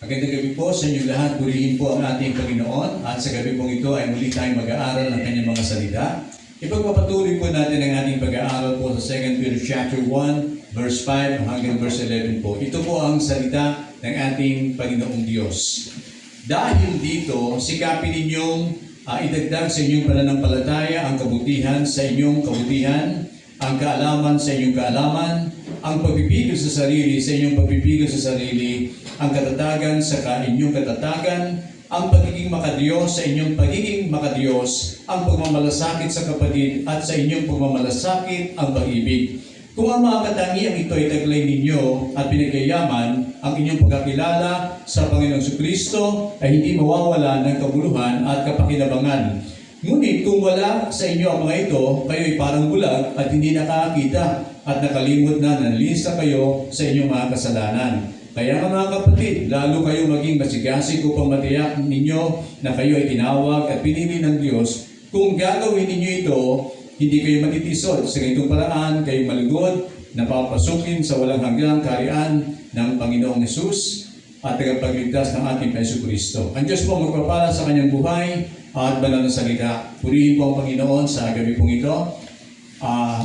Magandang gabi po sa inyong lahat. Purihin po ang ating Panginoon at sa gabi pong ito ay muli tayong mag-aaral ng kanyang mga salita. Ipagpapatuloy po natin ang ating pag-aaral po sa 2 Peter chapter 1, verse 5 hanggang verse 11 po. Ito po ang salita ng ating Panginoong Diyos. Dahil dito, sikapin ninyong idagdag sa inyong pananampalataya ang kabutihan sa inyong kabutihan, ang kaalaman sa inyong kaalaman, ang pagpipigil sa sarili sa inyong pagpipigil sa sarili, ang katatagan sa inyong katatagan, ang pagiging makadiyos sa inyong pagiging makadiyos, ang pagmamalasakit sa kapatid at sa inyong pagmamalasakit ang pag-ibig. Kung ang mga katangiang ito ay taglay ninyo at pinagyayaman, ang inyong pagkakilala sa Panginoong Kristo ay hindi mawawala ng kabuluhan at kapakinabangan. Ngunit kung wala sa inyo ang mga ito, kayo ay parang bulag at hindi nakakita at nakalimot na nalilista kayo sa inyong mga kasalanan. Kaya mga kapatid, lalo kayo maging masigasig upang matiyak ninyo na kayo ay tinawag at pinili ng Diyos. Kung gagawin ninyo ito, hindi kayo matitisod. Sa ganitong paraan, kayo malugod na papasukin sa walang hanggang kaharian ng Panginoong Hesus at tagapagligtas ng ating Jesucristo. Ang Diyos po magpapala sa kanyang buhay at banal na salita. Purihin po ang Panginoon sa gabi pong ito.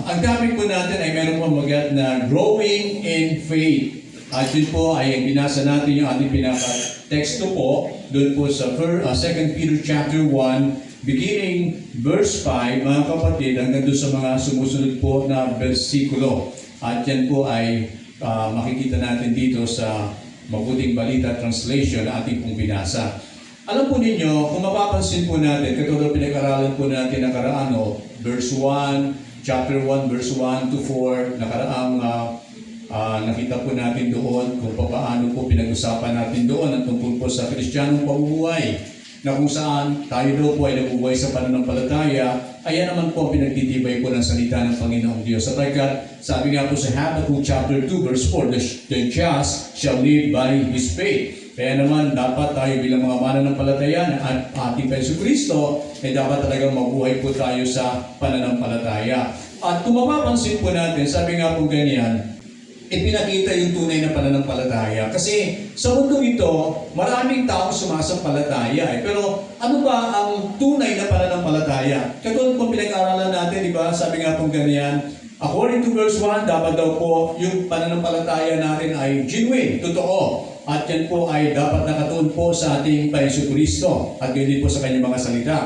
Ang topic po natin ay meron pong magat na growing in faith. At yun po ay ang binasa natin yung ating pinaka-teksto po doon po sa 2 Peter chapter 1 beginning verse 5 mga kapatid hanggang doon sa mga sumusunod po na versikulo. At yan po ay makikita natin dito sa Mabuting Balita Translation na ating pong binasa. Alam po ninyo, kung mapapansin po natin, katulad pinag-aralan po natin nakaraan, verse 1, chapter 1, verse 1 to 4, nakaraang nakita po natin doon kung paano po pinag-usapan natin doon at tungkol po sa Kristiyanong pamumuhay na kung saan tayo daw po ay nabubuhay sa pananampalataya. Ayan naman po ang pinagtitibay po ng salita ng Panginoong Diyos. At sabi nga po sa Habakkuk chapter 2 verse 4, the just shall live by his faith. Kaya naman dapat tayo bilang mga mananampalataya at ating Jesucristo ay dapat talagang mabuhay po tayo sa pananampalataya. At kung mapapansin po natin, sabi nga po ganyan, ipinakita yung tunay na pananampalataya. Kasi sa mundong ito, maraming taong sumasampalataya. Pero ano ba ang tunay na pananampalataya? Katulad po pinag-aralan natin, di ba? Sabi nga po ganyan, according to verse 1, dapat daw po yung pananampalataya natin ay genuine, totoo. At yan po ay dapat nakatuon po sa ating Jesucristo at gayon din po sa kanyang mga salita.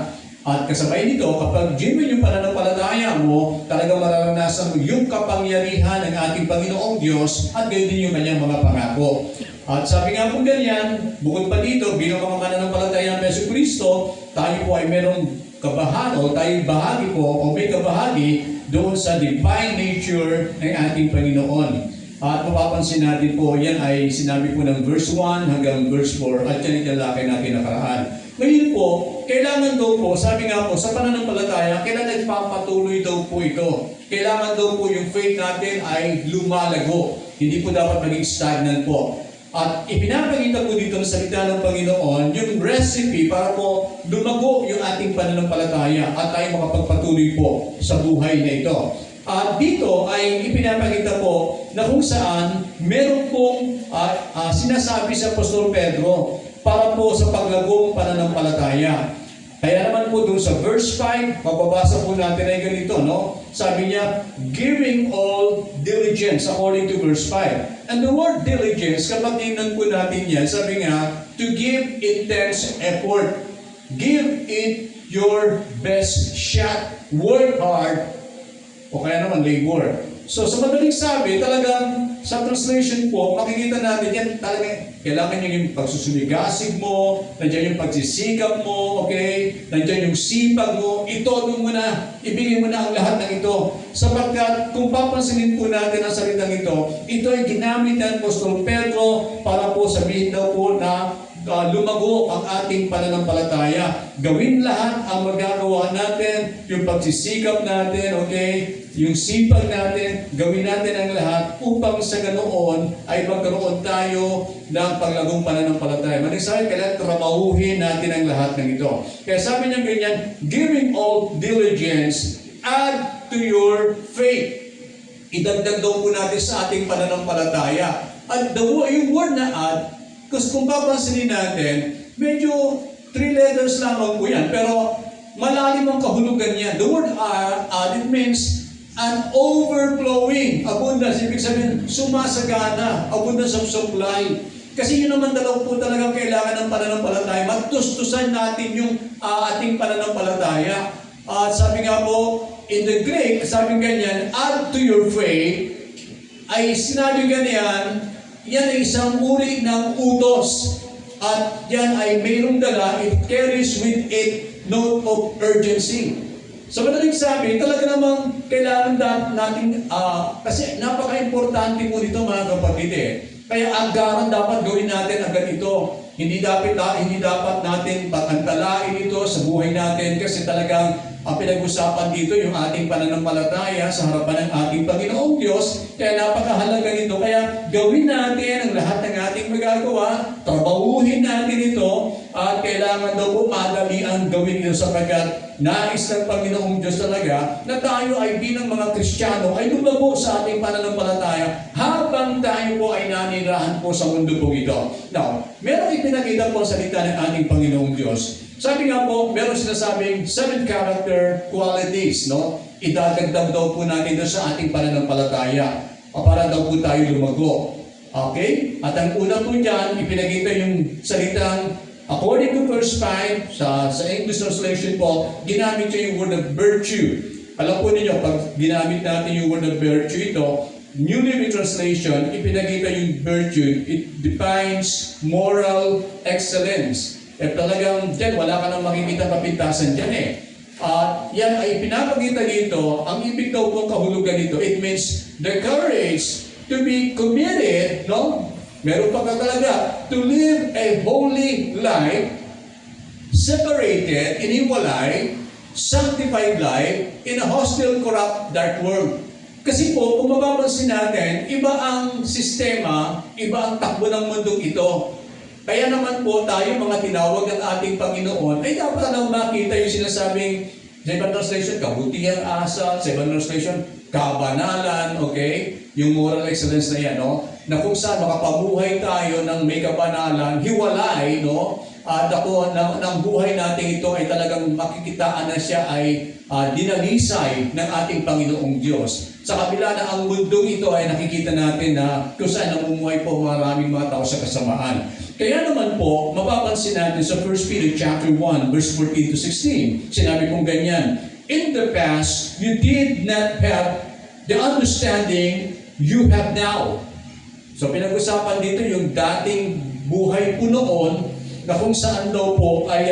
At kasabay nito, kapag genuine yung pananampalataya mo, talagang mararanasan mo yung kapangyarihan ng ating Panginoong Diyos at gayon din yung kanyang mga pangako. At sabi nga po ganyan, bukod pa dito, bilang mga mananampalataya ng Jesucristo, tayo po ay merong kabahan o tayo bahagi po o may kabahagi doon sa divine nature ng ating Panginoon. At mapapansin natin po, yan ay sinabi po ng verse 1 hanggang verse 4 at yan ilalakay natin nakaraan. Ngayon po, kailangan daw po, sabi nga po, sa pananampalataya, kailangan nagpapatuloy daw po ito. Kailangan daw po yung faith natin ay lumalago. Hindi po dapat maging stagnant po. At ipinapakita po dito sa salita ng Panginoon yung recipe para po lumago yung ating pananampalataya at tayo makapagpatuloy po sa buhay na ito. At dito ay ipinapakita po na kung saan meron pong sinasabi sa Apostol Pedro para po sa paglagong pananampalataya. Kaya naman po doon sa verse 5, mababasa po natin ay ganito, no? Sabi niya, giving all diligence according to verse 5. And the word diligence, kapag tingnan po natin yan, sabi nga, to give intense effort. Give it your best shot. Work hard. O kaya naman labor. So sa madaling sabi, talagang sa translation po, makikita natin yan talagang kailangan nyo yung pagsusumigasig mo, nandiyan yung pagsisikap mo, okay? Nandiyan yung sipag mo, itodo mo na, ibigay mo na ang lahat ng ito. Sapagkat kung papansinin po natin ang salitang ito ay ginamit ng Apostol Pedro para po sabihin daw po na lumago ang ating pananampalataya. Gawin lahat ang magagawa natin, yung pagsisikap natin, okay? Yung sipag natin, gawin natin ang lahat upang sa ganoon ay magkaroon tayo ng paglagong pananampalataya. Manisabi, kailangan trabahuhin natin ang lahat ng ito. Kaya sabi niya ganyan, giving all diligence, add to your faith. Idagdag daw po natin sa ating pananampalataya. At yung word na add, Kasi kung papansinin natin, medyo 3 letters lamang po yan, pero malalim ang kahulugan niya. The word it means an overflowing abundance. Ibig sabihin, sumasagana, abundance of supply. Kasi yun naman dalaw po talagang kailangan ng pananampalataya. Matustusan natin yung ating pananampalataya. At sabi nga po, in the Greek, sabi ganyan, add to your faith, ay sinabi ganyan, yan ay isang uri ng utos. At yan ay mayroong dala, it carries with it note of urgency. So madaling sabi, talaga namang kailangan natin, kasi napaka-importante po dito mga kapatid Kaya agaran dapat gawin natin agad ito. Hindi dapat natin patantalain ito sa buhay natin kasi talagang ang pinag-usapan dito yung ating pananampalataya sa harapan ng ating Panginoong Diyos. Kaya napakahalaga nito. Kaya gawin natin ang lahat ng ating magagawa, trabahuhin natin ito, at kailangan daw po madali ang gawin ito sapagkat nais ng Panginoong Diyos talaga na tayo ay bilang mga Kristiyano ay lumago sa ating pananampalataya habang tayo po ay nanirahan po sa mundo po ito. Now, merong ipinakita po sa salita ng ating Panginoong Diyos. Sabi nga po, meron sinasabing 7 character qualities, no? Idadagdag daw po natin ito sa ating pananampalataya para daw po tayo lumago. Okay? At ang una po dyan, ipinakita yung salitang, according to verse 5, sa English translation po, ginamit niya yung word of virtue. Alam po ninyo, pag ginamit natin yung word of virtue ito, New Living Translation, ipinakita yung virtue. It defines moral excellence. At talagang dyan, wala ka nang makikita kapintasan dyan At yan ay pinapakita dito, ang ibig daw pong kahulugan dito, it means the courage to be committed, no? Meron pa ka talaga, to live a holy life, separated, iniwalay, sanctified life, in a hostile, corrupt, dark world. Kasi po, kung mapapansin natin, iba ang sistema, iba ang takbo ng mundong ito. Kaya naman po tayo mga tinawag ng ating Panginoon ay dapat lang makita yung sinasabing sa ibang translation, kabutihang asal, sa ibang translation, kabanalan, okay? Yung moral excellence na yan, no? Na kung saan makapabuhay tayo ng may kabanalan, hiwalay, no? At ako, ng buhay natin ito ay talagang makikitaan na siya ay dinalisay ng ating Panginoong Diyos. Sa kabila na ang mundong ito ay nakikita natin na kung saan namumuhay po maraming mga tao sa kasamaan. Kaya naman po, mapapansin natin sa 1 Peter chapter 1, verse 14 to 16. Sinabi kong ganyan, in the past, you did not have the understanding you have now. So pinag-usapan dito yung dating buhay po noon na kung saan daw po ay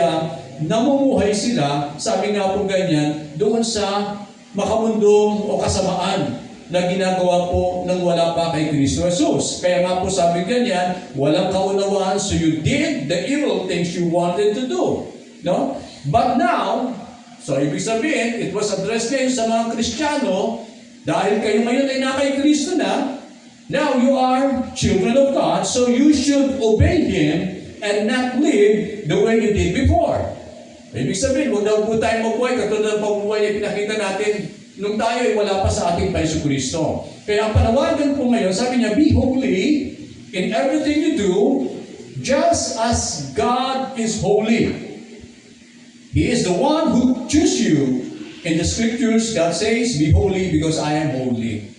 namumuhay sila, sabi nga po ganyan, doon sa makamundong o kasamaan na ginagawa po ng wala pa kay Kristo Jesus. Kaya nga po sabi ganyan, walang kaunawaan, so you did the evil things you wanted to do. No? But now, so ibig sabihin, it was addressed ngayon sa mga Kristiyano, dahil kayo ngayon ay na kay Kristo na, now you are children of God, so you should obey Him and not live the way you did before. Ibig sabihin, huwag daw po tayo mabuhay katulad ng pagbuhay na pinakita natin nung tayo ay wala pa sa ating Paiso Kristo. Kaya ang panawagan po ngayon, sabi niya, be holy in everything you do, just as God is holy. He is the one who chose you. In the scriptures, God says, be holy because I am holy.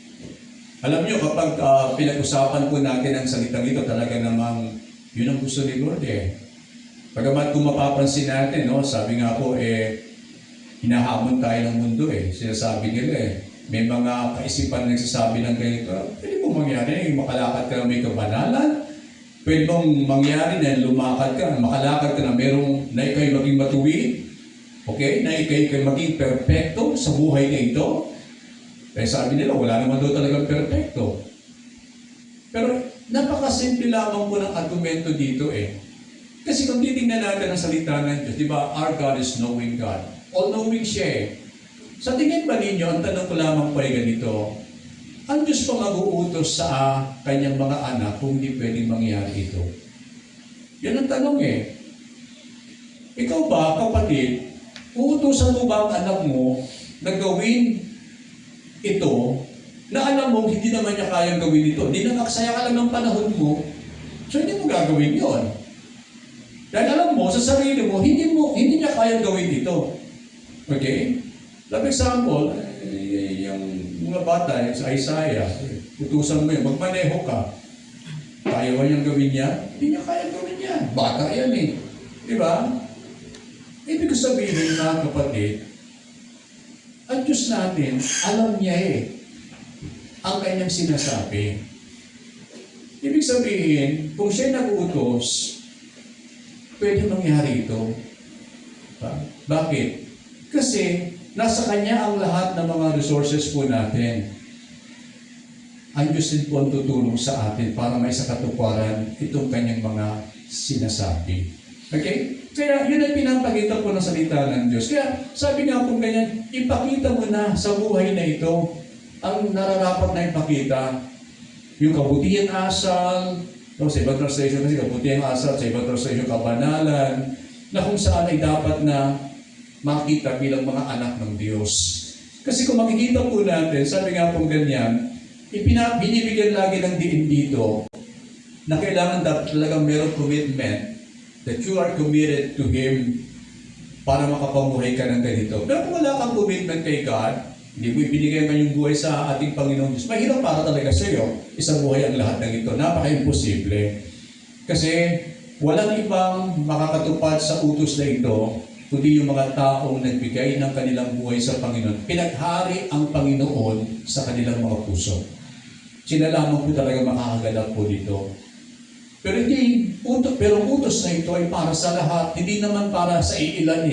Alam niyo, kapag pinag-usapan po natin ang salitang ito, talaga namang yun ang gusto ni Lord Pagamat kung mapapansin natin, no, sabi nga po, hinahamon tayo ng mundo Sinasabi nila may mga kaisipan na nagsasabi ng ganito, pwede pong mangyari makalakad ka na may kabanalan, pwede pong mangyari na lumakad ka, makalakad ka na merong na ikay maging matuwid, okay, na ikay maging perfecto sa buhay na ito. Kaya sabi nila, wala naman daw talagang perfecto. Pero napakasimple lamang po ng argumento dito Kasi kung titingnan natin ang salita ng Diyos, di ba, our God is knowing God. All-knowing siya Sa tingin ba ninyo, ang tanong ko lamang po ay ganito, ang Diyos pa mag-uutos sa kanyang mga anak kung hindi pwedeng mangyari ito? Yan ang tanong Ikaw ba, kapatid, uutusan mo ba ang anak mo na gawin ito na alam mo hindi naman niya kayang gawin ito? Di nakaksaya ka lang ng panahon mo, so hindi mo gagawin. gagawin yon. Dahil alam mo, sa sarili mo, hindi niya kaya gawin ito. Okay? Like example, yung mga bata, sa Isaiah, utusan mo yun, magmaneho ka. Kaya ba niyang gawin niya? Hindi niya kaya gawin niya. Bata yan eh. Di ba? Ibig sabihin, mga kapatid, ang Diyos natin, alam niya ang kanyang sinasabi. Ibig sabihin, kung siya nag-uutos, pwede mangyari ito. Bakit? Kasi nasa kanya ang lahat ng mga resources po natin. Ang Diyos din po ang tutulong sa atin para may sa katuparan itong kanyang mga sinasabi. Okay? Kaya yun ang pinapakita po ng salita ng Diyos. Kaya sabi nga po ganyan, ipakita mo na sa buhay na ito ang nararapat na ipakita. Yung kabutihan asal, sa ibang translation kasi kabutihan asal, sa ibang translation kabanalan, na kung saan ay dapat na makita bilang mga anak ng Diyos. Kasi kung makikita po natin, sabi nga po ganyan, binibigyan lagi ng diin dito na kailangan talagang merong commitment that you are committed to Him para makapamuhay ka ng ganito. Pero kung wala kang commitment kay God, hindi mo ibinigay man yung buhay sa ating Panginoon Diyos, mahirap para talaga sa iyo, isang buhay ang lahat ng ito. Napaka-imposible. Kasi walang ibang makakatupad sa utos na ito, kundi yung mga taong nagbigay ng kanilang buhay sa Panginoon. Pinaghari ang Panginoon sa kanilang mga puso. Sila lamang po talaga makakaganap po dito. Pero ang utos na ito ay para sa lahat, hindi naman para sa iilan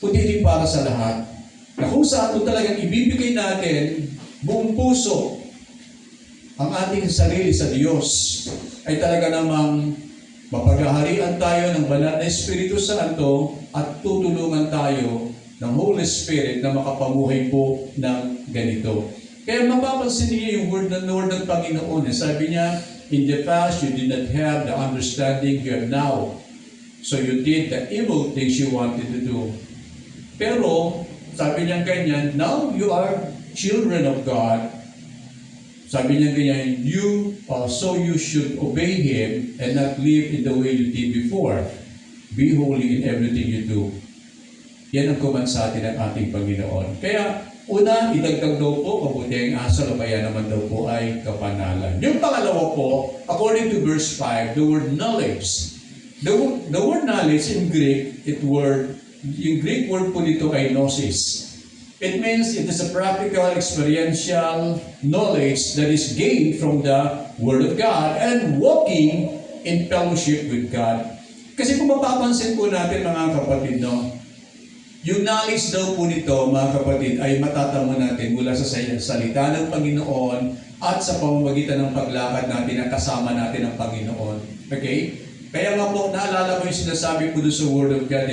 kundi rin para sa lahat. Na kung saan po talagang ibibigay natin buong puso ang ating sarili sa Diyos, ay talaga namang mapaghaharian tayo ng banal na Espiritu Santo at tutulungan tayo ng Holy Spirit na makapamuhay po ng ganito. Kaya mapapansin niyo yung word ng Panginoon. Sabi niya, in the past, you did not have the understanding you have now. So you did the evil things you wanted to do. Pero, sabi niya ganyan, now you are children of God. Sabi niya ganyan, so you should obey Him and not live in the way you did before. Be holy in everything you do. Yan ang command sa atin ng ating Panginoon. Kaya, una, idagdag daw po, kabutihang asal o kaya naman daw po ay kapanalan. Yung pangalawa po, according to verse 5, the word knowledge. The word knowledge in Greek, yung Greek word po dito ay gnosis. It means it is a practical, experiential knowledge that is gained from the Word of God and walking in fellowship with God. Kasi kung mapapansin po natin mga kapatid, yung knowledge daw po nito, mga kapatid, ay matatamo natin mula sa salita ng Panginoon at sa pamamagitan ng paglakad natin na kasama natin ang Panginoon. Okay? Kaya nga po, naalala ko yung sinasabi po doon sa Word of God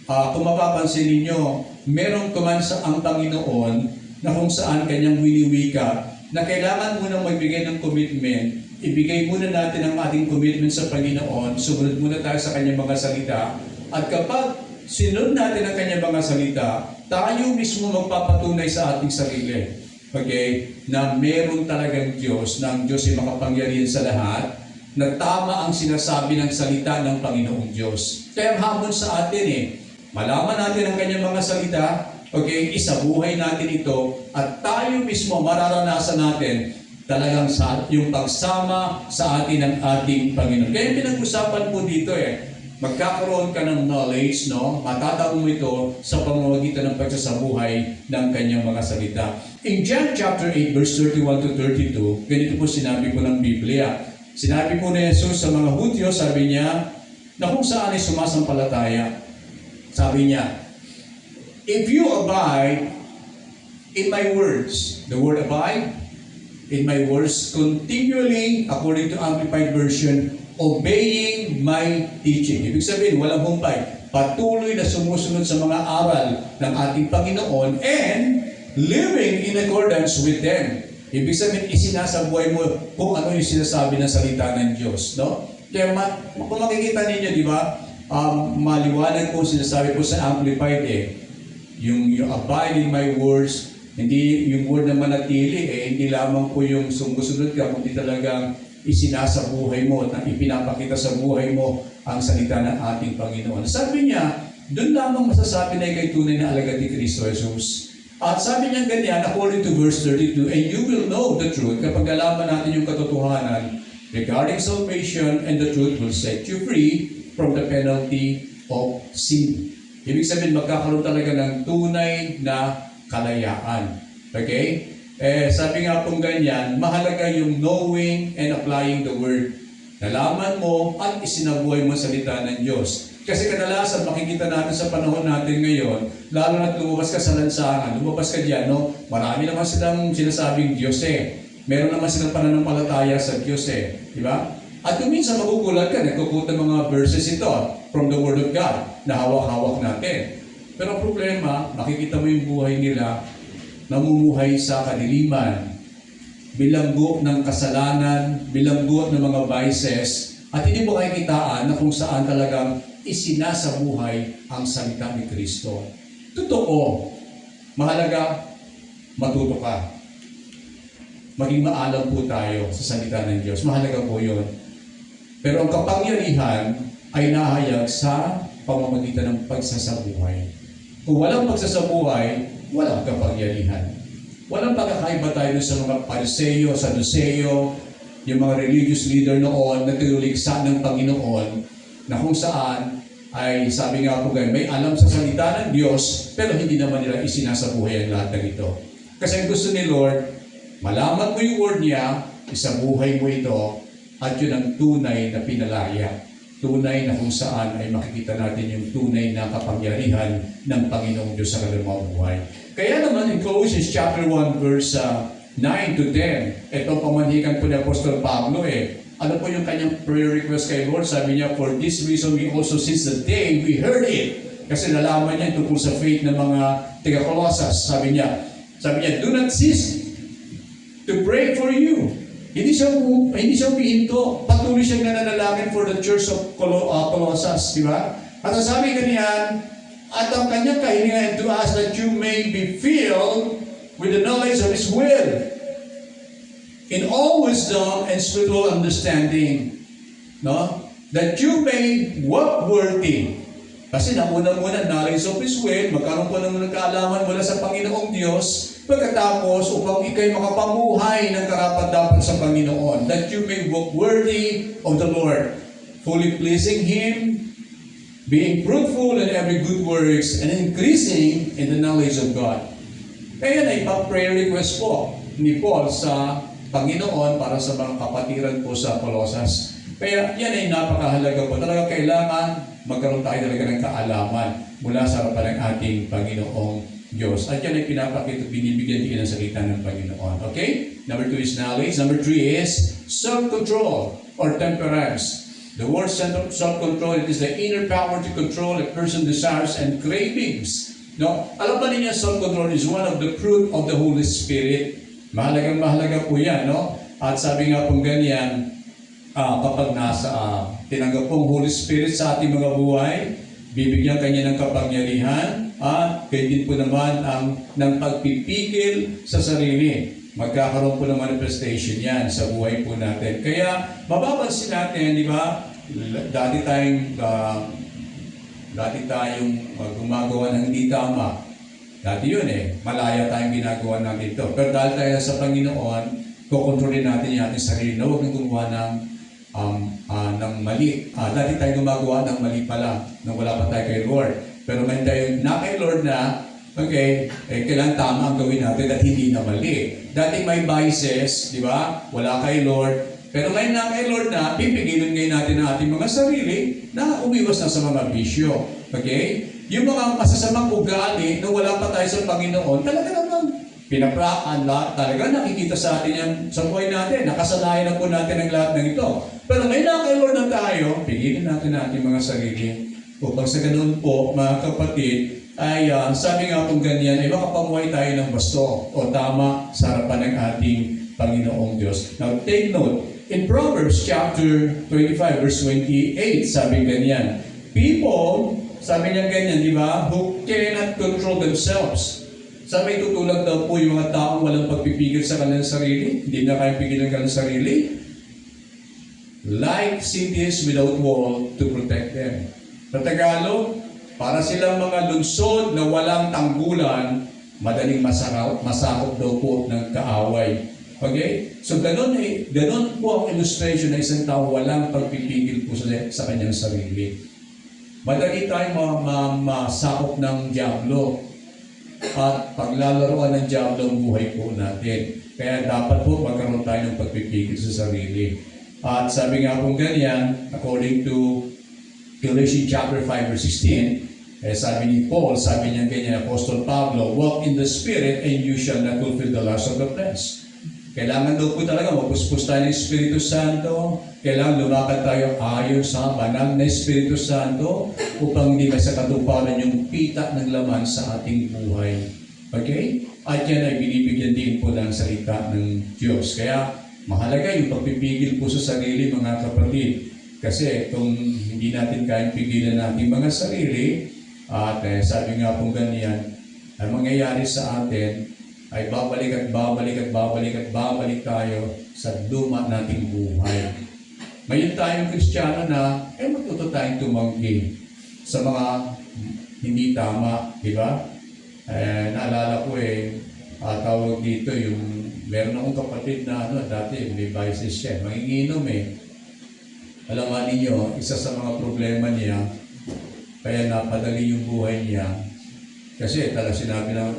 kung mapapansin ninyo, merong command sa ang Panginoon na kung saan kanyang winiwika na kailangan munang magbigay ng commitment. Ibigay muna natin ang ating commitment sa Panginoon, sumunod muna tayo sa kanyang mga salita, at kapag sinunod natin ang kanyang mga salita, tayo mismo magpapatunay sa ating sarili. Okay? Na meron talagang Diyos, na ang Diyos ay makapangyarihan sa lahat, na tama ang sinasabi ng salita ng Panginoong Diyos. Kaya ang hamon sa atin malaman natin ang kanyang mga salita, okay, isabuhay natin ito, at tayo mismo mararanasan natin talagang yung pagsama sa atin ng ating Panginoon. Kaya pinag-usapan po dito magkakaroon ka ng knowledge, matatamo mo ito sa pamamagitan ng pagsasabuhay ng kanyang mga salita. In John chapter 8, verse 31 to 32, ganito po sinabi po ng Biblia. Sinabi po ni Jesus sa mga Hudyo, sabi niya, na kung saan ay sumasampalataya. Sabi niya, if you abide in my words, the word abide, in my words, continually, according to Amplified Version, obeying my teaching. Ibig sabihin, walang humpay. Patuloy na sumusunod sa mga aral ng ating Panginoon and living in accordance with them. Ibig sabihin, isinasabuhay mo kung ano yung sinasabi ng salita ng Diyos. Kaya kung makikita ninyo, di ba, maliwanag po sinasabi po sa Amplified yung abide in my words, hindi yung word na manatili hindi lamang po yung sumusunod ka, kundi talagang isinasa buhay mo at ipinapakita sa buhay mo ang salita ng ating Panginoon. Sabi niya, doon lamang masasabi na ikay tunay na alagad ni Kristo Jesus. At sabi niya ganyan, according to verse 32, and you will know the truth kapag alaman natin yung katotohanan regarding salvation, and the truth will set you free from the penalty of sin. Ibig sabihin, magkakaroon talaga ng tunay na kalayaan. Okay? Sabi nga pong ganyan, mahalaga yung knowing and applying the word. Nalaman mo at isinabuhay mo ang salita ng Diyos. Kasi kadalasan makikita natin sa panahon natin ngayon, lalo na't lumabas ka sa lansangan, lumabas ka diyan, no? Marami naman silang sinasabing Diyos Meron naman silang pananampalataya sa Diyos di ba? At kung minsan magugulat ka, nagkukuta mga verses ito from the Word of God na hawak-hawak natin. Pero ang problema, makikita mo yung buhay nila, namumuhay sa kadiliman, bilanggo ng kasalanan, bilanggo ng mga vices, at hindi mo kakitaan na kung saan talagang isinasabuhay ang salita ni Kristo. Totoo, mahalaga, matuto ka. Maging maalam po tayo sa salita ng Diyos. Mahalaga po yun. Pero ang kapangyarihan ay nahayag sa pamamagitan ng pagsasabuhay. Kung walang pagsasabuhay, walang kapangyarihan. Walang pagkakaiba tayo sa mga Pariseo, Saduceo, yung mga religious leader noon na tinuligsa ng Panginoon na kung saan ay sabi nga po ganyan, may alam sa salita ng Diyos pero hindi naman nila isinasabuhay ang lahat ng ito. Kasi ang gusto ni Lord, malaman mo yung word niya, isabuhay mo ito at yun ang tunay na pinalaya. Tunay na kung saan ay makikita natin yung tunay na kapangyarihan ng Panginoong Diyos sa kanilang buhay. Kaya naman in Colossians chapter 1 verse 9 to 10, itong pamanhikan po ni Apostol Pablo ano po yung kanyang prayer request kay Lord? Sabi niya, for this reason we also since the day we heard it. Kasi nalaman niya tungkol sa faith ng mga taga-Colossus. Sabi niya, do not cease to pray for you. Hindi siya umihinto. Patuloy siyang nananalangin for the church of Colossus, di ba? At ang sabi ganyan, at ang kanyang kahilingan to us that you may be filled with the knowledge of His will, in all wisdom and spiritual understanding, no? That you may walk worthy. Kasi nauna-muna knowledge of His will, magkaroon po naman ng kaalaman mula sa Panginoong Diyos, pagkatapos upang ikay makapamuhay ng karapat-dapat sa Panginoon, that you may walk worthy of the Lord, fully pleasing Him, being fruitful in every good works, and increasing in the knowledge of God. Kaya na ipa-prayer request po ni Paul sa Panginoon para sa mga kapatiran po sa Colossus. Kaya yan ay napakahalaga po. Talaga kailangan magkaroon tayo talaga ng kaalaman mula sa harapan ng ating Panginoong Diyos. At yan ay pinapakita, binibigyan din ng salita ng Panginoon. Okay? Number 2 is knowledge. Number 3 is self-control or temperance. The word self-control, it is the inner power to control a person's desires and cravings. No? Alam ba ninyo, self-control is one of the fruit of the Holy Spirit. Mahalaga po yan, no? At sabi nga pong ganyan, kapag tinanggap pong Holy Spirit sa ating mga buhay, bibigyan kanya ng kapangyarihan at kayo din po naman ng pagpipigil sa sarili. Magkakaroon po ng manifestation yan sa buhay po natin. Kaya mapapansin natin, di ba, dati tayong gumagawa ng hindi tama. Dati yun malaya tayong ginagawa natin ito. Pero dahil tayo sa Panginoon, kukontrolin natin yung ating sarili na huwag nang gumawa ng mali. Dati tayo gumagawa ng mali pala nang wala pa tayo kay Lord. Pero ngayon tayo na kay Lord na, kailangan tama ang gawin natin at hindi na mali. Dati may vices, di ba? Wala kay Lord. Pero ngayon na kay Lord na, pipigilin ngayon natin ang ating mga sarili na umiwas na sa mga bisyo. Okay? Yung mga masasamang ugali na wala pa tayo sa Panginoon, talaga naman pinapraan lahat. Talaga nakikita sa atin yan sa buhay natin. Nakasanayan na po natin ang lahat ng ito. Pero ngayon na kay Lord na tayo, pigilin natin ang ating mga sarili. Upang sa ganoon po, mga kapatid, ay sabi nga pong ganyan, ay makapamuhay tayo ng basto o tama sa harapan ng ating Panginoong Diyos. Now, take note, in Proverbs chapter 25, verse 28, sabi ganyan, people, sabi niya ganyan, di ba, who cannot control themselves. Sabi, tutulad daw po yung mga taong walang pagpipigil sa kanilang sarili, hindi na kaya pigilan kanilang sarili. like cities without wall to protect them. Sa Tagalog, para silang mga lungsod na walang tanggulan, madaling masakop daw po ng kaaway. Okay? So ganun po ang illustration na isang tao walang pagpipigil po sa kanyang sarili. Madali tayong masakop ng diablo at paglalaroan ng diablo ang buhay po natin. Kaya dapat po magkaroon tayo ng pagpipigil sa sarili. At sabi nga po ganyan, according to Galatians chapter 5 verse 16, sabi ni Paul, sabi niya ganyan, Apostle Pablo, walk in the Spirit and you shall not fulfill the lust of the flesh. Kailangan daw po talaga mapuspos tayo ng Espiritu Santo. Kailangan lumakad tayo ayon sa banal na Espiritu Santo upang hindi sa katuparan yung pita ng laman sa ating buhay. Okay? At yan ay binibigyan din po ng salita ng Diyos. Kaya mahalaga yung pagpipigil po sa sarili, mga kapatid. Kasi kung hindi natin kayang pigilan natin mga sarili, at sabi nga po ganyan, ang mangyayari sa atin ay babalik tayo sa luma nating buhay. Ngayon tayong Kristiyano na, matuto tayong tumanggi sa mga hindi tama, di ba? Naalala ko tawag dito yung, meron akong kapatid na dati may vices siya, manginginom Alam nga ninyo, isa sa mga problema niya, kaya napadali yung buhay niya, kasi talaga sinabi lang,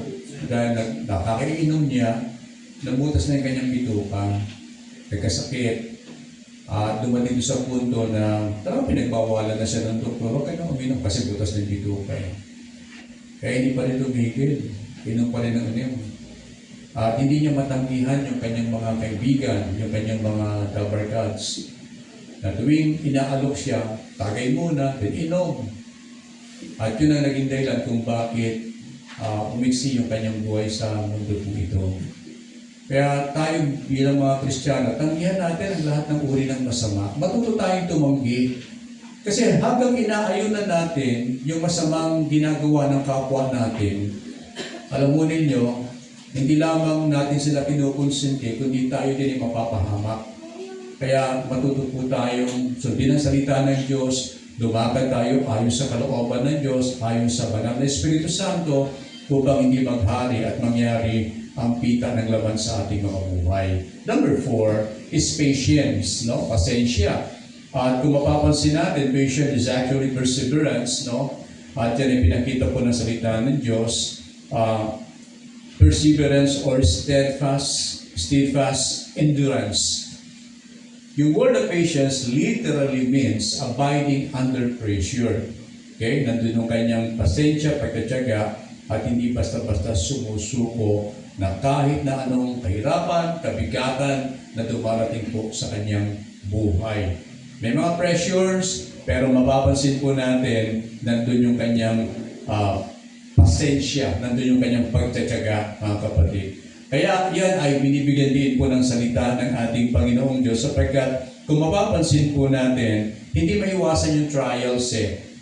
dahil nakakainom niya, nabutas na yung kanyang bituka, nagkasakit, at dumating sa punto na talagang pinagbawalan na siya ng doktor, huwag ka na uminom kasi butas ng bituka. Kaya hindi pa rin tumigil, inom pa rin ng unim. At hindi niya matanggihan yung kanyang mga kaibigan, yung kanyang mga tabarkats, na tuwing inaalok siya, tagay muna, then inom. At yun ang naging dahilan kung bakit umiksi yung kanyang buhay sa mundo po ito. Kaya tayo bilang mga Kristiyano, tanggihan natin ang lahat ng uri ng masama. Matuto tayong tumanggi. Kasi habang inaayunan natin yung masamang ginagawa ng kapwa natin, alam mo ninyo, hindi lamang natin sila kinukonsinti, kundi tayo din ay mapapahamak. Kaya matuto po tayong sundin ang salita ng Diyos, lumakad tayo ayon sa kalooban ng Diyos, ayon sa banal na Espiritu Santo, upang hindi maghari at mangyari ang pita ng laban sa ating mga buhay. Number 4 is patience, pasensya. At kung mapapansin natin, patience is actually perseverance, At yan ay pinakita po ng salita ng Diyos. Perseverance or steadfast endurance. Yung word of patience literally means abiding under pressure. Okay? Nandun yung kanyang pasensya, pagkatyaga, at hindi basta-basta sumusuko na kahit na anong kahirapan, kabigatan na dumarating po sa kanyang buhay. May mga pressures, pero mapapansin po natin, nandun yung kanyang pasensya, nandun yung kanyang pagtsatsaga, mga kapatid. Kaya yan ay binibigyan din po ng salita ng ating Panginoong Diyos sapagkat kung mapapansin po natin, hindi maiwasan yung trials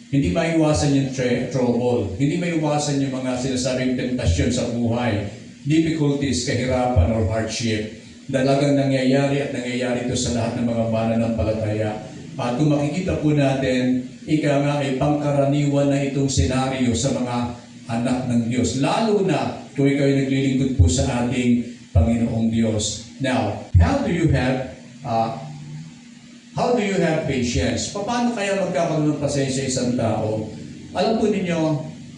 Hindi maiwasan yung trouble. Hindi maiwasan yung mga sinasabing tentasyon sa buhay, difficulties, kahirapan, or hardship. Dalagang nangyayari at nangyayari ito sa lahat ng mga mananampalataya. At kung makikita po natin, ika nga ay pangkaraniwan na itong senaryo sa mga anak ng Diyos. Lalo na kung ikaw ay naglilingkod po sa ating Panginoong Diyos. Now, how do you have patience? Paano kaya magkakaroon ng pasensya isang tao? Alam po ninyo,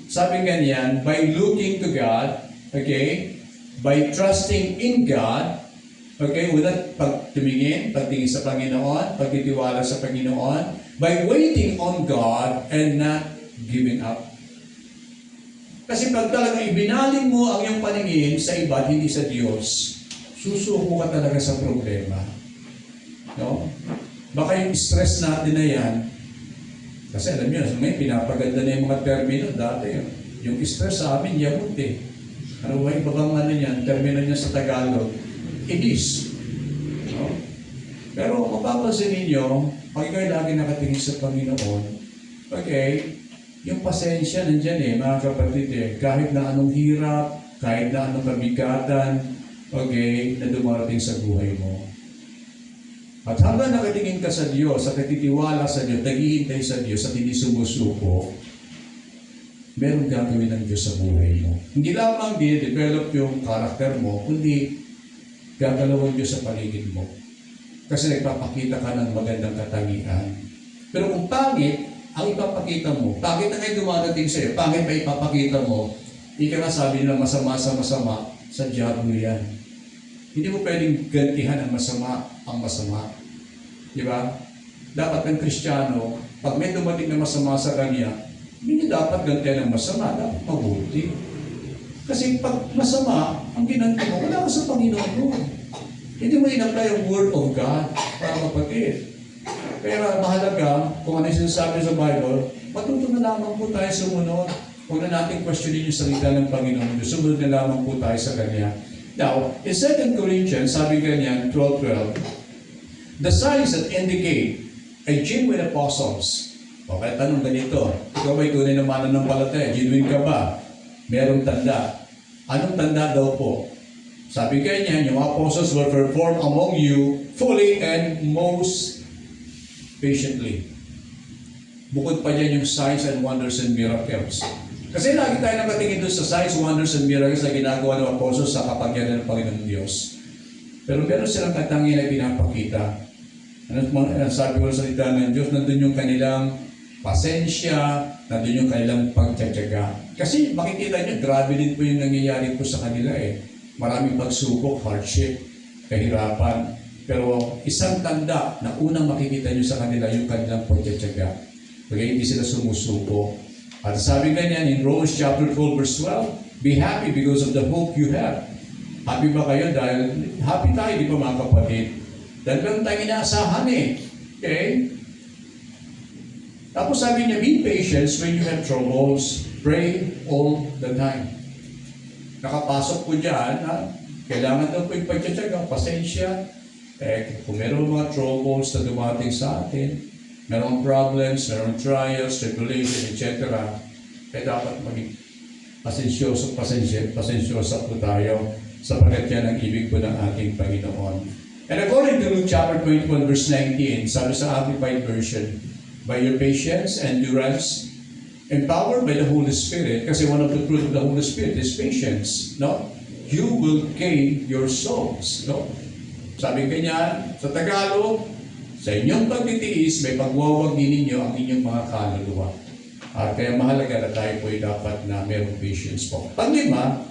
sabi ganyan, by looking to God, okay, by trusting in God, okay, without pagtingin sa Panginoon, pagtitiwala sa Panginoon, by waiting on God and not giving up. Kasi pag talagang ibinaling mo ang iyong paningin sa iba, hindi sa Diyos, susuko ka talaga sa problema. No? Baka yung stress natin na yan, kasi alam nyo, may pinapaganda na yung mga termino dati. Yung stress sa amin, yamot Ano ba yung babang termino niya sa Tagalog? Inis. No? Pero mapapansin ninyo, pag ikaw lagi nakatingin sa Panginoon, okay, yung pasensya nandyan mga kapatid kahit na anong hirap, kahit na anong kabigatan, okay, na dumarating sa buhay mo. At hanggang nakatingin ka sa Diyos, sa katitiwala sa Diyos, naghihintay sa Diyos at hindi sumusuko, meron gagawin ng Diyos sa buhay mo. Hindi lamang di-develop yung karakter mo, kundi gagalaw ang Diyos sa paligid mo. Kasi nagpapakita ka ng magandang katangian. Pero kung pangit ang ipapakita mo, pangit na kayo dumadating sa'yo, pangit pa ipapakita mo, hindi ka nga sabi nila masama sa masama, sa diablo yan. Hindi mo pwedeng gantihan ang masama. Di ba? Dapat ng Kristiyano, pag may dumating na masama sa kanya, hindi dapat gantihan ang masama, dapat mabuti. Kasi pag masama, ang ginanti mo, wala ka sa Panginoon mo. Hindi mo in-apply ang Word of God para kapatid. Kaya mahalaga, kung ano yung sinasabi sa Bible, matuto na lamang po tayo sumunod. Huwag na natin questionin yung salita ng Panginoon. Sumunod na lamang po tayo sa Kanya. Now, in 2 Corinthians, sabi ganyan, 12:12, the signs that indicate a genuine apostles. Okay, tanong ganito, ikaw ba'y tunay na mananampalataya? Genuine ka ba? Merong tanda. Anong tanda daw po? Sabi ganyan, yung apostles will perform among you fully and most patiently. Bukod pa dyan yung signs and wonders and miracles. Kasi lagi tayo nakatingin doon sa signs, wonders, and miracles na ginagawa ng apostles sa kapagyanan ng Panginoon Diyos. Pero meron silang katangian na pinapakita. Ano sabi ko sa salita ng Diyos, nandun yung kanilang pasensya, nandun yung kanilang pagtsatsaga. Kasi makikita nyo, grabe din po yung nangyayari po sa kanila eh. Maraming pagsubok, hardship, kahirapan. Pero isang tanda na unang makikita nyo sa kanila yung kanilang pagtsatsaga. Kaya hindi sila sumusuko. At sabi ganyan in Romans chapter 12 verse 12, be happy because of the hope you have. Happy ba kayo? Dahil happy tayo, di ba mga kapatid? Dahil meron tayong inaasahan eh. Okay? Tapos sabi niya, be patient when you have troubles. Pray all the time. Nakapasok po dyan, ha? Kailangan daw po yung pagtsatsaga, pasensya. Kung meron mga troubles na dumating sa atin, merong problems, merong trials, tribulation, etc. Dapat maging pasensyoso po tayo sapagkat yan ang ibig po ng ating Panginoon. And according to Luke chapter 21 verse 19, sabi sa Amplified Version, by your patience, endurance, empowered by the Holy Spirit, kasi one of the fruit of the Holy Spirit is patience, no? You will gain your souls, no? Sabi ganyan, sa Tagalog, sa inyong pagtitiis, may pagwawagi ninyo ang inyong mga kaluluwa. At kaya mahalaga na tayo po ay dapat na mayroong patience po. Panglima,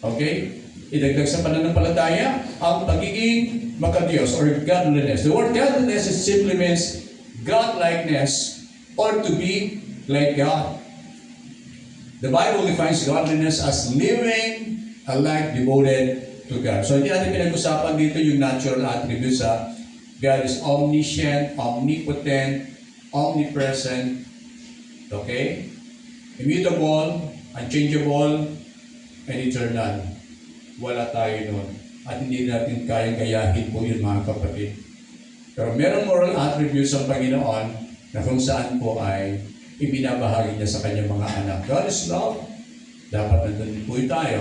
okay, idagdag sa pananampalataya, ang pagiging makadiyos or godliness. The word godliness simply means godlikeness or to be like God. The Bible defines godliness as living a life devoted to God. So hindi natin pinag-usapan dito yung natural attributes sa God is omniscient, omnipotent, omnipresent, okay? Immutable, unchangeable, and eternal. Wala tayo nun. At hindi natin kayang gayahin po yun mga kapatid. Pero merong moral attributes ng Panginoon na kung saan po ay ibinabahagi niya sa kanyang mga anak. God is love. Dapat nandun po tayo.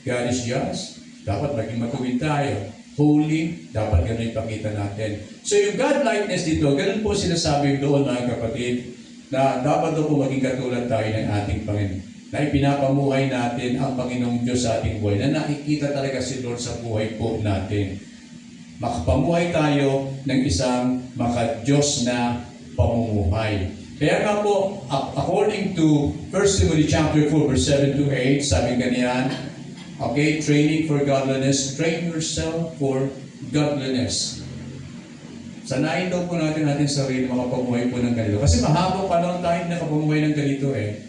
God is just. Dapat maging matuwid tayo. Holy, dapat ganun ipakita natin. So yung God-likeness dito, ganun po sinasabi doon mga kapatid, na dapat daw po maging katulad tayo ng ating Panginoon. Na ipinapamuhay natin ang Panginoong Diyos sa ating buhay, na nakikita talaga si Lord sa buhay po natin. Makapamuhay tayo ng isang maka-Diyos na pamumuhay. Kaya nga po, according to 1 Timothy chapter 4, verse 7 to 8, sabi ganyan, okay, training for godliness. Train yourself for godliness. Sanayin daw po natin sarili makapamuhay po ng ganito. Kasi mahabang panahon tayo nakapamuhay ng ganito eh.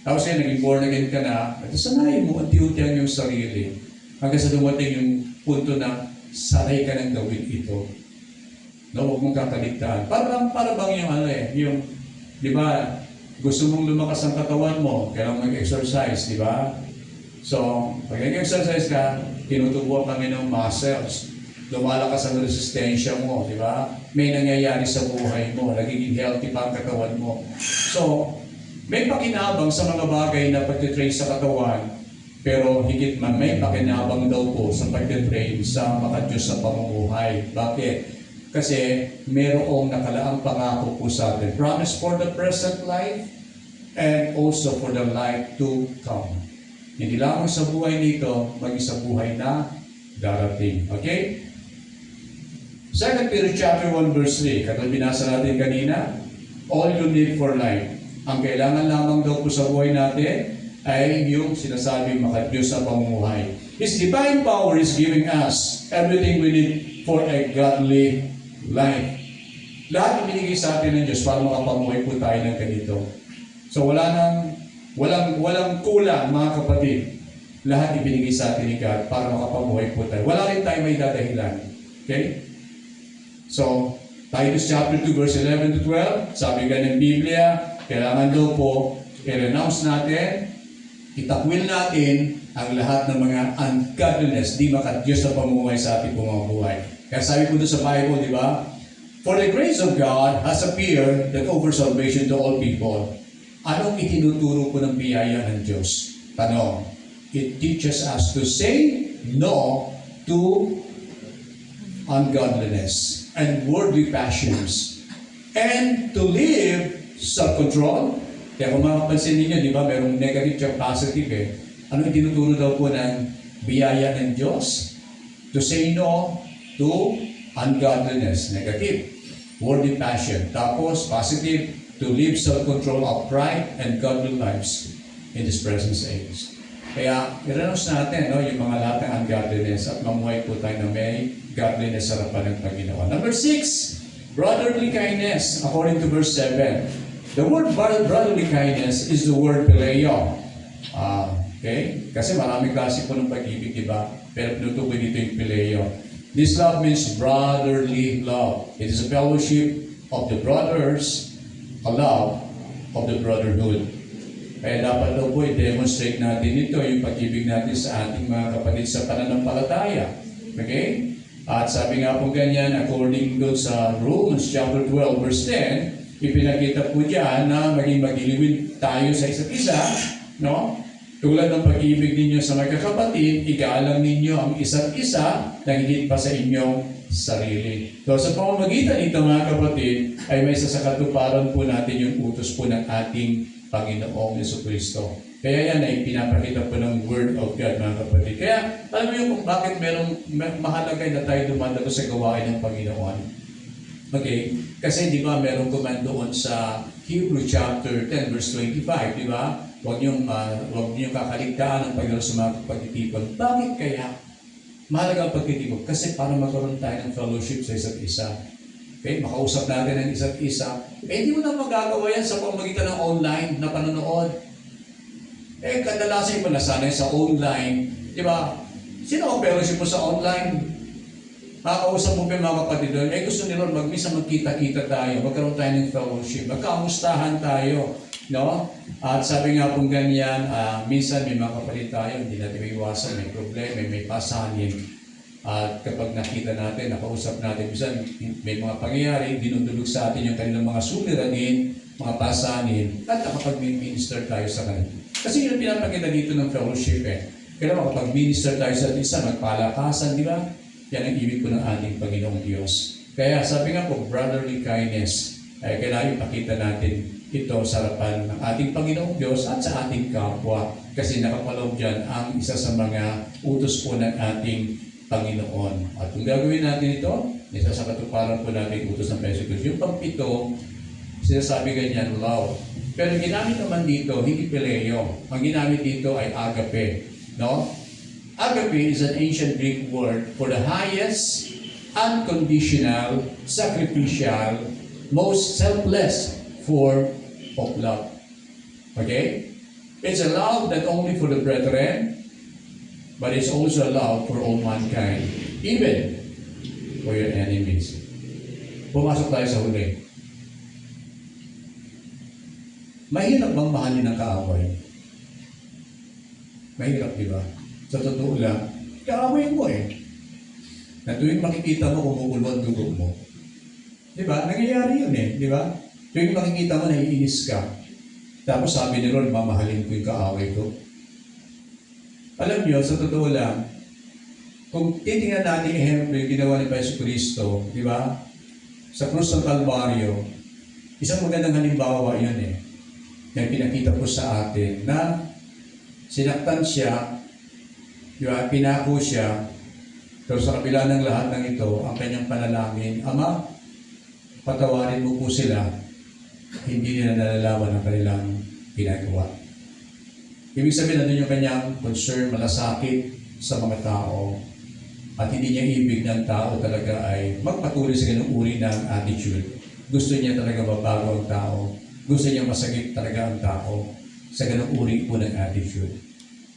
Tapos yan, naging born again ka na, at sanayin mo, unti-untihan yung sarili. Hanggang sa dumating yung punto na sanay ka ng gawin ito. No, huwag mong kakaligtaan. Para bang yung yung, di ba, gusto mong lumakas ang katawan mo, kailangan mag-exercise, di ba? So, pag nag-exercise ka, tinutubuan kami ng muscles. Lumalakas ang resistensya mo, di ba? May nangyayari sa buhay mo, nagiging healthy pa ang katawan mo. So, may pakinabang sa mga bagay na pagtitrain sa katawan, pero higit man may pakinabang daw po sa pagtitrain sa makadiyos sa pamumuhay. Bakit? Kasi merong nakalaang pangako po sa atin. Promise for the present life and also for the life to come. Hindi lamang sa buhay nito, maging sa buhay na darating. Okay? 2 Peter chapter 1 verse 3, katulad binasa natin kanina, all you need for life. Ang kailangan lamang daw po sa buhay natin ay yung sinasabing makadiyos sa pamumuhay. His divine power is giving us everything we need for a godly life. Lahat ibinigay sa atin ng Diyos para makapamuhay po tayo ng ganito. So walang kulang mga kapatid. Lahat ibinigay sa atin ni God para makapamuhay po tayo. Wala rin tayo may dadahilan. Okay? So, Titus chapter 2 verse 11 to 12, sabi nga ng Biblia, kailangan daw po i-renounce natin, itakwil natin ang lahat ng mga ungodliness, di makadiyos na pamumuhay sa ating mga buhay. Kaya sabi po doon sa Bible, di ba? For the grace of God has appeared that offers salvation to all people. Anong itinuturo po ng biyaya ng Diyos? Tanong, it teaches us to say no to ungodliness and worldly passions and to live self-control. Kaya kung mapapansin ninyo, di ba, merong negative at positive eh. Ano itinuturo daw po ng biyaya ng Diyos? To say no to ungodliness, negative. Worldly passion. Tapos, positive, to live self-control, upright, and godly lives in this present age. Kaya, i-renounce natin yung mga lahat ng ungodliness at mamuhay po tayo na may godliness sa harapan ng Panginoon. Number 6, brotherly kindness, according to verse 7. The word brotherly kindness is the word phileo. Okay? Kasi maraming klase po ng pag-ibig, diba? Pero pinutukoy dito yung phileo. This love means brotherly love. It is a fellowship of the brothers, a love of the brotherhood. Kaya dapat daw po i-demonstrate natin ito, yung pag-ibig natin sa ating mga kapatid sa pananampalataya. Okay? At sabi nga po ganyan, according doon sa Romans chapter 12 verse 10, ipinakita po diyan na maging magiliwin tayo sa isa't isa, no? Tulad ng pag-ibig ninyo sa mga kapatid, igalang ninyo ang isa't isa na higit pa sa inyong sarili. So sa pamamagitan nito mga kapatid, ay may sasakatuparan po natin yung utos po ng ating Panginoong Jesucristo. Kaya yan ay pinapakita po ng Word of God mga kapatid. Kaya alam mo yung kung bakit mahalaga na tayo dumadago sa gawain ng Panginoon. Okay? Kasi di ba merong command doon sa Hebrew chapter 10 verse 25, di ba? Huwag niyong kakaligtaan ang Panginoon sa mga pagtitipon. Bakit kaya? Mahalaga ang pagtitipon. Kasi para magkaroon tayo ng fellowship sa isa't isa. Okay? Makausap natin ang isa't isa. Hindi mo na magagawa yan sa pamamagitan ng online na panonood. Kadalasan yung nasanay sa online. Di ba? Sino ang fellowship mo sa online? Makakausap mo pa mga kapatid doon. Gusto nila magkita-kita tayo. Magkaroon tayo ng fellowship. Magkamustahan tayo. No? At sabi nga pong ganyan, minsan may mga kapatid tayo, hindi natin may iwasan, may problema, may pasanin. At kapag nakita natin, nakausap natin, minsan may mga pangyayari, dinudulog sa atin yung kanilang mga suliranin, mga pasanin, at nakapag-minister tayo sa kanila. Kasi yun pinapakita dito ng fellowship eh. Kaya makapag-minister tayo sa isa, magpalakasan, di ba? Yan ang ibig po ng ating Panginoong Diyos. Kaya sabi nga po, brotherly kindness, ay kailangan ipakita natin ito sa harapan ng ating Panginoong Diyos at sa ating kapwa. Kasi nakapaloob dyan ang isa sa mga utos po ng ating Panginoon. At kung gagawin natin ito, isa sa katuparan po natin utos ng Panginoon. Yung pang-pito, sinasabi ganyan, love. Pero ginamit naman dito, hindi phileo. Ang ginamit dito ay agape. No? Agape is an ancient Greek word for the highest, unconditional, sacrificial, most selfless form of love. Okay? It's a love not only for the brethren, but it's also a love for all mankind, even for your enemies. Pumasok tayo sa huli. Mahirap bang mahalin ng kaaway? Mahirap, di ba? Sa totoo lang, kaaway mo eh. Na tuwing makikita mo kumukulo ang dugo mo. Di ba? Nangyayari yun eh, di ba? Tuwing makikita mo, naiinis ka. Tapos sabi ni Lord, mamahalin ko yung kaaway ko. Alam niyo, sa totoo lang, kung titingnan natin yung ehemplo yung ginawa ni Jesucristo, di ba? sa krus ng Kalbaryo, isang magandang halimbawa yun na pinakita po sa atin na sinaktan siya, pinako siya, pero sa kabila ng lahat ng ito, ang kanyang panalangin, Ama, patawarin mo po sila, hindi nila nalalaman ang kanilang ginagawa. Ibig sabihin na yung kanyang concern, malasakit sa mga tao, at hindi niya ibig ng tao talaga ay magpatuloy sa ganung uri ng attitude. Gusto niya talaga mabago ang tao. Gusto niya masagip talaga ang tao sa ganung uri po ng attitude.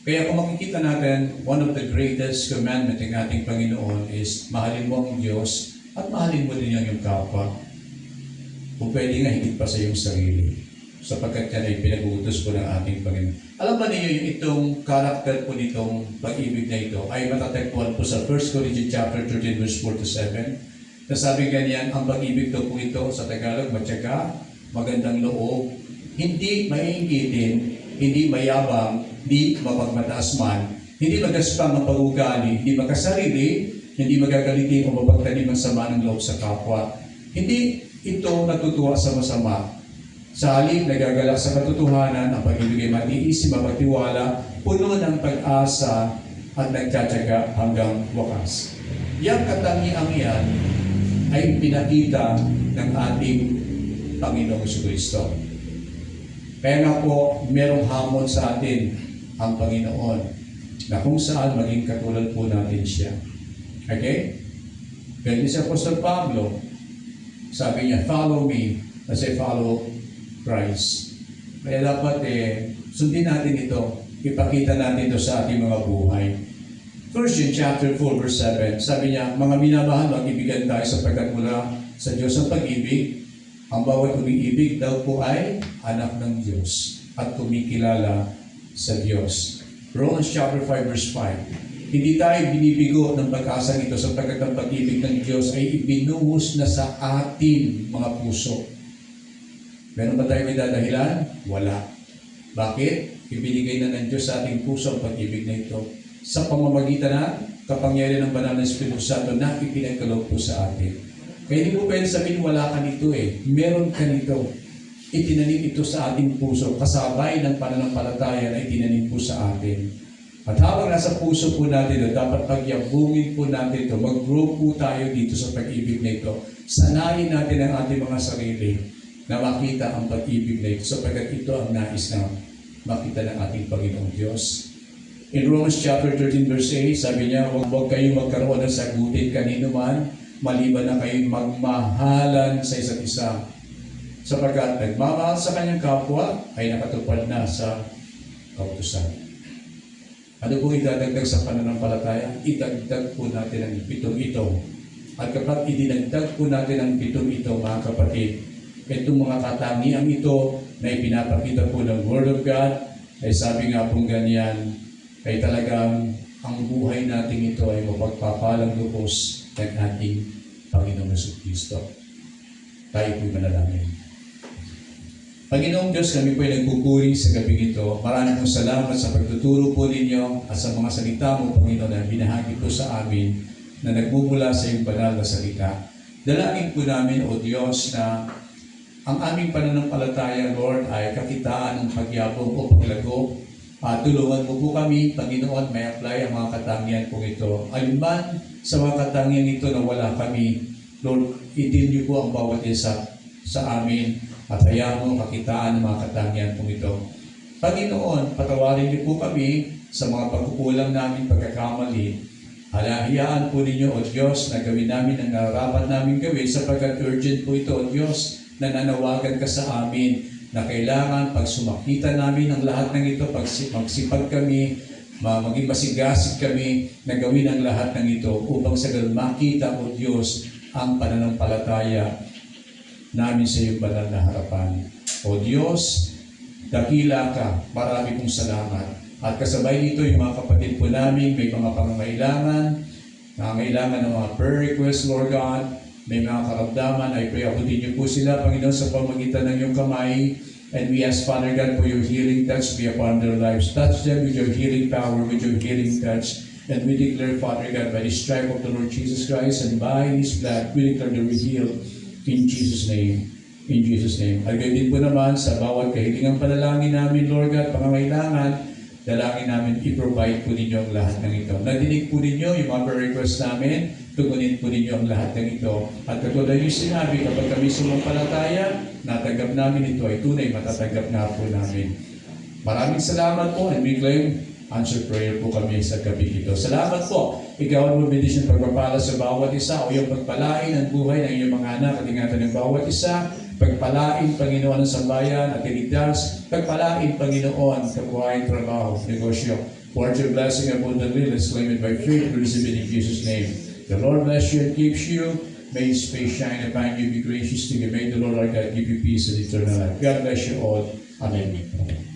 Kaya kung makikita natin, one of the greatest commandment ng ating Panginoon is mahalin mo ang Diyos at mahalin mo din yung kapwa. Kung pwede nga, higit pa sa iyong sarili. Sapagkat yan ay pinag-uutos po ng ating Panginoon. Alam ba niyo yung itong character po nitong pag-ibig na ito ay matatagpuan po sa 1 Corinthians chapter 13 verse 4 to 7. Nasabi ganyan, ang pag-ibig po ito sa Tagalog, matyaga, magandang loob, hindi maiingitin, hindi mayabang, hindi mapagmataas man, hindi magaspang ang pag-ugali, hindi makasarili, hindi magagalitin o mapagtanim ang sama ng loob sa kapwa. Hindi ito natutuwa sa masama. Sa halip, nagagalak sa katotohanan, ang pag-ibig ay matiis, mapagtiwala, puno ng pag-asa at nagtsatsaga hanggang wakas. Yang katangiang yan ay pinakita ng ating Panginoong Jesucristo. Kaya nga po, merong hamon sa atin ang Panginoon na kung saan maging katulad po natin siya. Okay? Ganyan si Apostol Pablo, sabi niya, follow me as I follow Christ. Kaya dapat sundin natin ito, ipakita natin ito sa ating mga buhay. First John chapter 4 verse 7, sabi niya, mga minamahal, mag-ibigan tayo sapagkat mula sa Diyos ang pag-ibig. Ang bawat umiibig daw po ay anak ng Diyos at kumikilala sa Diyos. Romans chapter 5 verse 5, hindi tayo binibigo ng pag-asang ito sapagkat ang pag-ibig ng Diyos ay ibinuhos na sa ating mga puso. Meron ba tayo may dadahilan? Wala. Bakit? Ibinigay na ng Diyos sa ating puso ang pag-ibig na ito sa pamamagitan ng kapangyarihan ng banal na Espiritu Santo na ipinagkaloob po sa atin. Kaya hindi mo pwede sabihin wala ka nito Meron ka nito. Itinanim ito sa ating puso. Kasabay ng pananampalataya na itinanim po sa atin. At habang nasa puso po natin dapat pagyabungin po natin ito. Mag-grow po tayo dito sa pag-ibig na ito. Sanayin natin ang ating mga sarili na makita ang pag-ibig na ito sapagkat ito ang nais na makita ng ating Panginoong Diyos. In Romans chapter 13 verse 8, sabi niya, huwag kayong magkaroon ng sagutin kanino man, maliban na kayong magmahalan sa isa't isa. Sapagkat nagmamahal sa kanyang kapwa ay nakatupad na sa kautusan. Ano pong idadagdag sa pananampalataya? Idagdag po natin ang pitong ito. At kapag idinagdag po natin ang pitong ito, mga kapatid, itong mga katangiang ito na ipinapakita po ng Word of God, ay sabi nga pong ganyan, ay talagang ang buhay natin ito ay mapagpapalang lubos ng ating Panginoong Jesucristo. Tayo po'y manalangin. Panginoong Diyos, kami po'y nagpupuri sa gabing ito. Maraming pong salamat sa pagtuturo po ninyo at sa mga salita mo, Panginoon, na binahagi po sa amin na nagmumula sa iyong banal na salita. Dalangin po namin, O Diyos, na ang aming pananampalataya, Lord, ay kakitaan ng pagyabong o paglago. Tulungan mo po kami, Panginoon, may apply ang mga katangian po ito. Alinman sa mga katangian ito na wala kami, Lord, itin niyo po ang bawat isa sa amin at hayaan mo kakitaan ng mga katangian po ito. Panginoon, patawarin niyo po kami sa mga pagkukulang namin, pagkakamali. Hayaan po ninyo, O Diyos, na gawin namin ang narapat namin gawin sapagkat urgent po ito, O Diyos, na nanawagan ka sa amin na kailangan pag sumakita namin ang lahat ng ito, pag magsipag kami, maging masigasig kami na gawin ang lahat ng ito upang sa ganun makita, O Diyos, ang pananampalataya namin sa iyong banal na harapan. O Diyos, dakila ka, marami pong salamat. At kasabay nito yung mga kapatid po namin, may mga pangangailangan ng mga prayer requests, Lord God, may mga karamdaman, I pray abutin niyo po sila, Panginoon, sa pamagitan ng iyong kamay. And we ask, Father God, for your healing touch be upon their lives. Touch them with your healing power, with your healing touch. And we declare, Father God, by the stripe of the Lord Jesus Christ and by His blood, we declare they were healed In Jesus' name. In Jesus' name. At gayon din po naman sa bawat kahilingang panalangin namin, Lord God, pangangailangan, dalangin namin, i-provide po ninyo ang lahat ng ito. Nadinig po ninyo yung mga prayer requests namin, tugunin po ninyo ang lahat ng ito. At katulad yung sinabi, kapag kami sumampalataya, natanggap namin ito ay tunay, matatanggap na po namin. Maraming salamat po, and we claim answer prayer po kami sa gabi ito. Salamat po. Ikaw ang mabidis ng pagpapala sa bawat isa o yung pagpalain ang buhay ng iyong mga anak at ingatan ng bawat isa. Pagpalain, Panginoon, ang sambayan at iligtas. Pagpalain, Panginoon, kabuhayan, trabaho, negosyo. For your blessing abundantly, let's claim it by faith, receive it in Jesus' name. The Lord bless you and keeps you. May His face shine upon you, be gracious to you. May the Lord our God give you peace and eternal life. God bless you all. Amen.